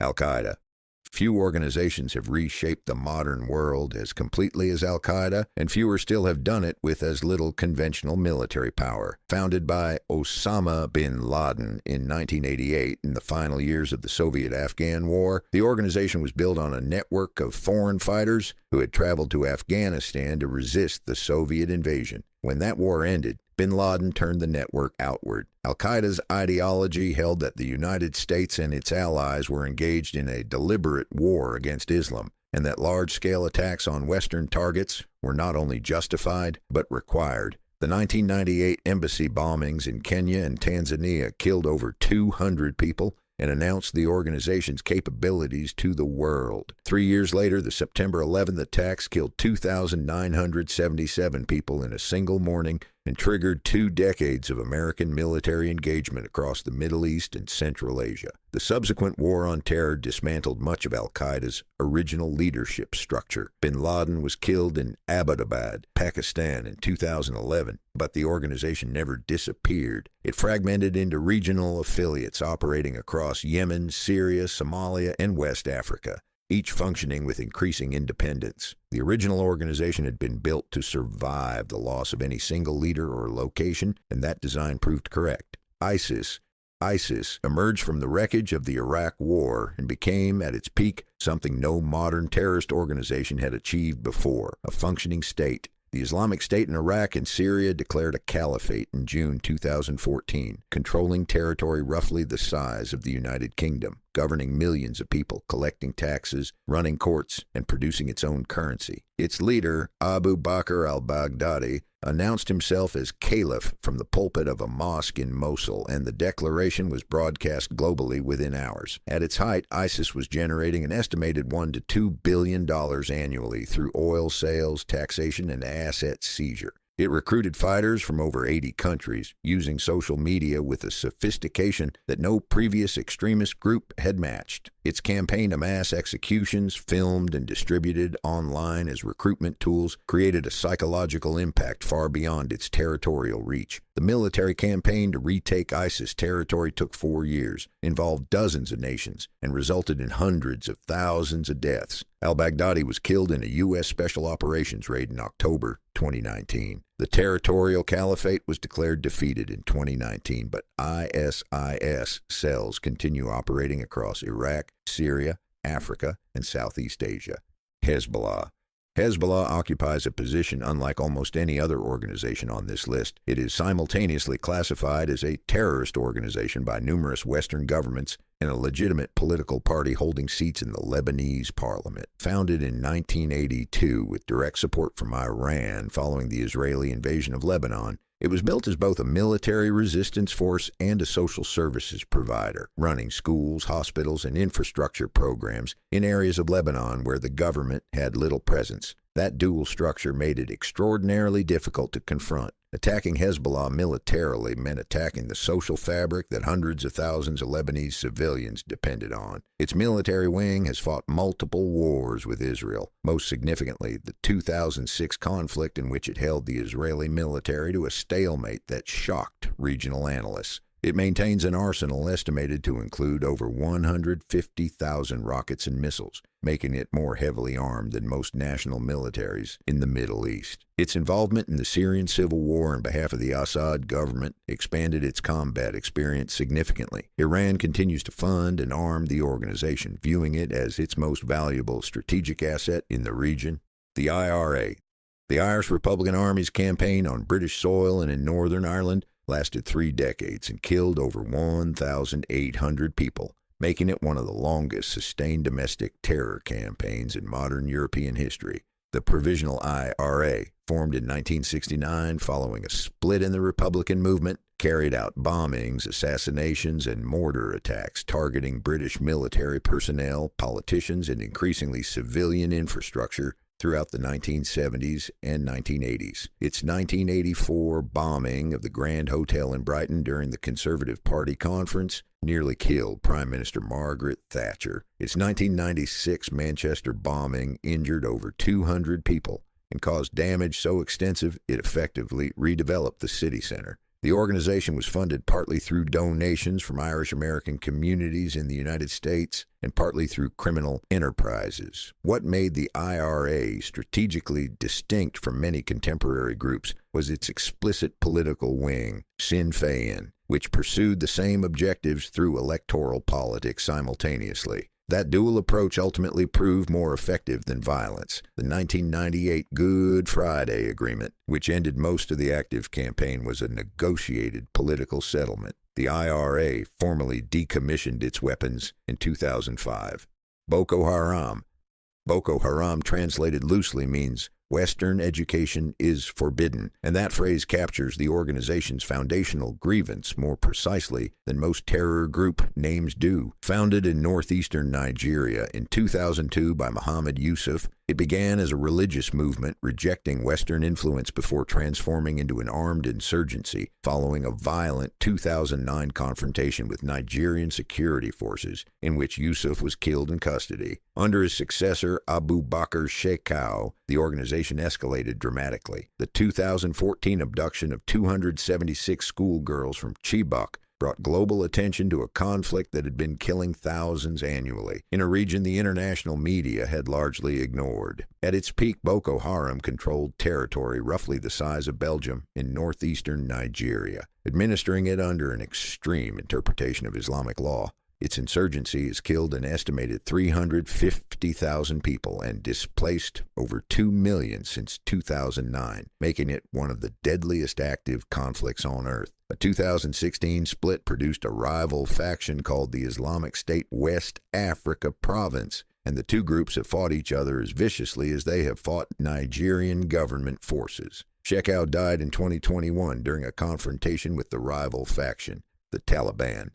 Al-Qaeda. Few organizations have reshaped the modern world as completely as Al-Qaeda, and fewer still have done it with as little conventional military power. Founded by Osama bin Laden in 1988, in the final years of the Soviet-Afghan War, the organization was built on a network of foreign fighters who had traveled to Afghanistan to resist the Soviet invasion. When that war ended, bin Laden turned the network outward. Al-Qaeda's ideology held that the United States and its allies were engaged in a deliberate war against Islam, and that large-scale attacks on Western targets were not only justified, but required. The 1998 embassy bombings in Kenya and Tanzania killed over 200 people and announced the organization's capabilities to the world. 3 years later, the September 11th attacks killed 2,977 people in a single morning and triggered 2 decades of American military engagement across the Middle East and Central Asia. The subsequent war on terror dismantled much of Al-Qaeda's original leadership structure. Bin Laden was killed in Abbottabad, Pakistan in 2011, but the organization never disappeared. It fragmented into regional affiliates operating across Yemen, Syria, Somalia, and West Africa, each functioning with increasing independence. The original organization had been built to survive the loss of any single leader or location, and that design proved correct. ISIS emerged from the wreckage of the Iraq War and became, at its peak, something no modern terrorist organization had achieved before: a functioning state. The Islamic State in Iraq and Syria declared a caliphate in June 2014, controlling territory roughly the size of the United Kingdom, governing millions of people, collecting taxes, running courts, and producing its own currency. Its leader, Abu Bakr al-Baghdadi, announced himself as caliph from the pulpit of a mosque in Mosul, and the declaration was broadcast globally within hours. At its height, ISIS was generating an estimated $1 to $2 billion annually through oil sales, taxation, and asset seizure. It recruited fighters from over 80 countries, using social media with a sophistication that no previous extremist group had matched. Its campaign to mass executions, filmed and distributed online as recruitment tools, created a psychological impact far beyond its territorial reach. The military campaign to retake ISIS territory took 4 years, involved dozens of nations, and resulted in hundreds of thousands of deaths. Al-Baghdadi was killed in a U.S. Special Operations raid in October 2019. The territorial caliphate was declared defeated in 2019, but ISIS cells continue operating across Iraq, Syria, Africa, and Southeast Asia. Hezbollah occupies a position unlike almost any other organization on this list. It is simultaneously classified as a terrorist organization by numerous Western governments and a legitimate political party holding seats in the Lebanese parliament. Founded in 1982 with direct support from Iran following the Israeli invasion of Lebanon, it was built as both a military resistance force and a social services provider, running schools, hospitals, and infrastructure programs in areas of Lebanon where the government had little presence. That dual structure made it extraordinarily difficult to confront. Attacking Hezbollah militarily meant attacking the social fabric that hundreds of thousands of Lebanese civilians depended on. Its military wing has fought multiple wars with Israel, most significantly the 2006 conflict in which it held the Israeli military to a stalemate that shocked regional analysts. It maintains an arsenal estimated to include over 150,000 rockets and missiles, making it more heavily armed than most national militaries in the Middle East. Its involvement in the Syrian civil war on behalf of the Assad government expanded its combat experience significantly. Iran continues to fund and arm the organization, viewing it as its most valuable strategic asset in the region. The IRA. The Irish Republican Army's campaign on British soil and in Northern Ireland lasted 3 decades and killed over 1,800 people, making it one of the longest sustained domestic terror campaigns in modern European history. The Provisional IRA, formed in 1969 following a split in the Republican movement, carried out bombings, assassinations, and mortar attacks targeting British military personnel, politicians, and increasingly civilian infrastructure throughout the 1970s and 1980s. Its 1984 bombing of the Grand Hotel in Brighton during the Conservative Party conference nearly killed Prime Minister Margaret Thatcher. Its 1996 Manchester bombing injured over 200 people and caused damage so extensive it effectively redeveloped the city center. The organization was funded partly through donations from Irish-American communities in the United States and partly through criminal enterprises. What made the IRA strategically distinct from many contemporary groups was its explicit political wing, Sinn Féin, which pursued the same objectives through electoral politics simultaneously. That dual approach ultimately proved more effective than violence. The 1998 Good Friday Agreement, which ended most of the active campaign, was a negotiated political settlement. The IRA formally decommissioned its weapons in 2005. Boko Haram. Boko Haram, translated loosely, means Western education is forbidden, and that phrase captures the organization's foundational grievance more precisely than most terror group names do. Founded in northeastern Nigeria in 2002 by Muhammad Yusuf, it began as a religious movement rejecting Western influence before transforming into an armed insurgency following a violent 2009 confrontation with Nigerian security forces in which Yusuf was killed in custody. Under his successor, Abu Bakr Shekau, the organization escalated dramatically. The 2014 abduction of 276 schoolgirls from Chibok brought global attention to a conflict that had been killing thousands annually, in a region the international media had largely ignored. At its peak, Boko Haram controlled territory roughly the size of Belgium in northeastern Nigeria, administering it under an extreme interpretation of Islamic law. Its insurgency has killed an estimated 350,000 people and displaced over 2 million since 2009, making it one of the deadliest active conflicts on Earth. A 2016 split produced a rival faction called the Islamic State West Africa Province, and the two groups have fought each other as viciously as they have fought Nigerian government forces. Shekau died in 2021 during a confrontation with the rival faction, the Taliban.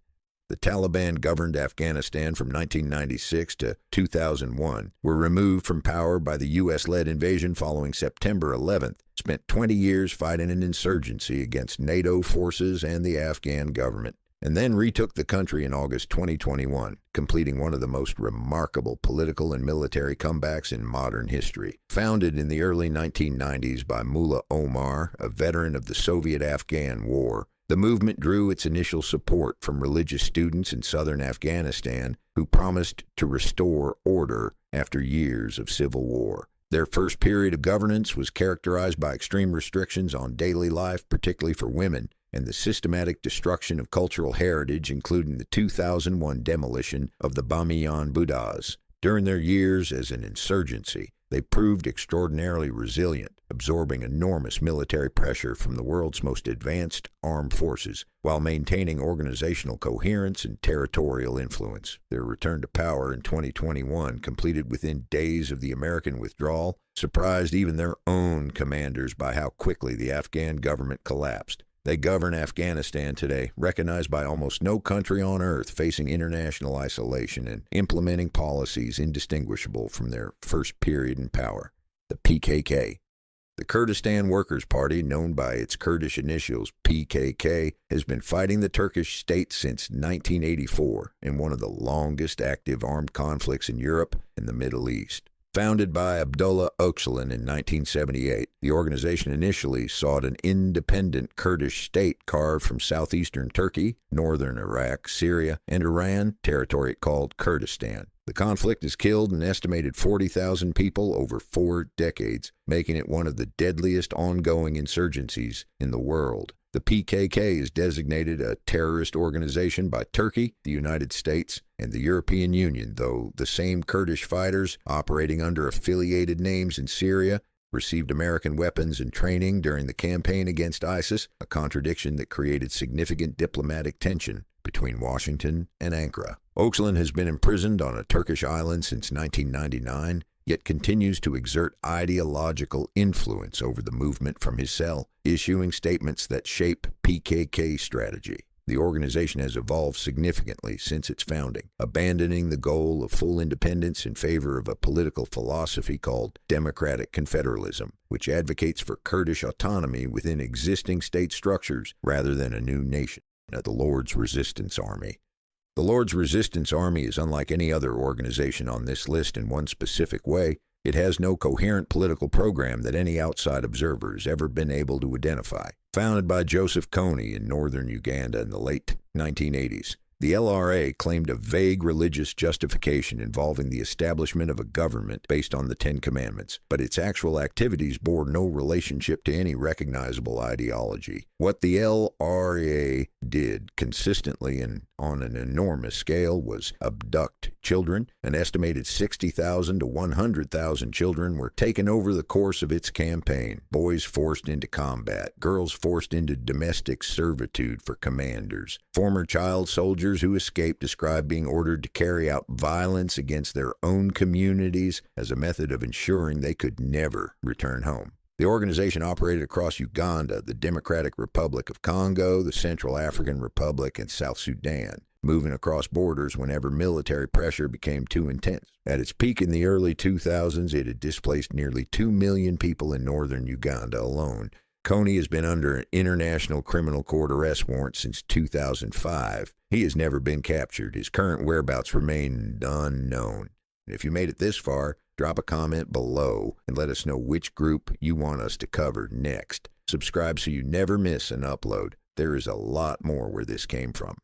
The Taliban governed Afghanistan from 1996 to 2001, were removed from power by the U.S.-led invasion following September 11th, spent 20 years fighting an insurgency against NATO forces and the Afghan government, and then retook the country in August 2021, completing one of the most remarkable political and military comebacks in modern history. Founded in the early 1990s by Mullah Omar, a veteran of the Soviet-Afghan War, the movement drew its initial support from religious students in southern Afghanistan who promised to restore order after years of civil war. Their first period of governance was characterized by extreme restrictions on daily life, particularly for women, and the systematic destruction of cultural heritage, including the 2001 demolition of the Bamiyan Buddhas. During their years as an insurgency, they proved extraordinarily resilient, absorbing enormous military pressure from the world's most advanced armed forces, while maintaining organizational coherence and territorial influence. Their return to power in 2021, completed within days of the American withdrawal, surprised even their own commanders by how quickly the Afghan government collapsed. They govern Afghanistan today, recognized by almost no country on earth, facing international isolation and implementing policies indistinguishable from their first period in power. The PKK. The Kurdistan Workers' Party, known by its Kurdish initials PKK, has been fighting the Turkish state since 1984 in one of the longest active armed conflicts in Europe and the Middle East. Founded by Abdullah Öcalan in 1978, the organization initially sought an independent Kurdish state carved from southeastern Turkey, northern Iraq, Syria, and Iran, territory it called Kurdistan. The conflict has killed an estimated 40,000 people over 4 decades, making it one of the deadliest ongoing insurgencies in the world. The PKK is designated a terrorist organization by Turkey, the United States, and the European Union, though the same Kurdish fighters, operating under affiliated names in Syria, received American weapons and training during the campaign against ISIS, a contradiction that created significant diplomatic tension between Washington and Ankara. Öcalan has been imprisoned on a Turkish island since 1999, yet continues to exert ideological influence over the movement from his cell, issuing statements that shape PKK strategy. The organization has evolved significantly since its founding, abandoning the goal of full independence in favor of a political philosophy called democratic confederalism, which advocates for Kurdish autonomy within existing state structures rather than a new nation. The Lord's Resistance Army. The Lord's Resistance Army is unlike any other organization on this list in one specific way. It has no coherent political program that any outside observer has ever been able to identify. Founded by Joseph Kony in northern Uganda in the late 1980s, the LRA claimed a vague religious justification involving the establishment of a government based on the Ten Commandments, but its actual activities bore no relationship to any recognizable ideology. What the LRA did consistently and on an enormous scale was abduct children. An estimated 60,000 to 100,000 children were taken over the course of its campaign. Boys forced into combat, girls forced into domestic servitude for commanders. Former child soldiers who escaped described being ordered to carry out violence against their own communities as a method of ensuring they could never return home. The organization operated across Uganda, the Democratic Republic of Congo, the Central African Republic, and South Sudan, moving across borders whenever military pressure became too intense. At its peak in the early 2000s, it had displaced nearly 2 million people in northern Uganda alone. Kony has been under an International Criminal Court arrest warrant since 2005. He has never been captured. His current whereabouts remain unknown. And if you made it this far, drop a comment below and let us know which group you want us to cover next. Subscribe so you never miss an upload. There is a lot more where this came from.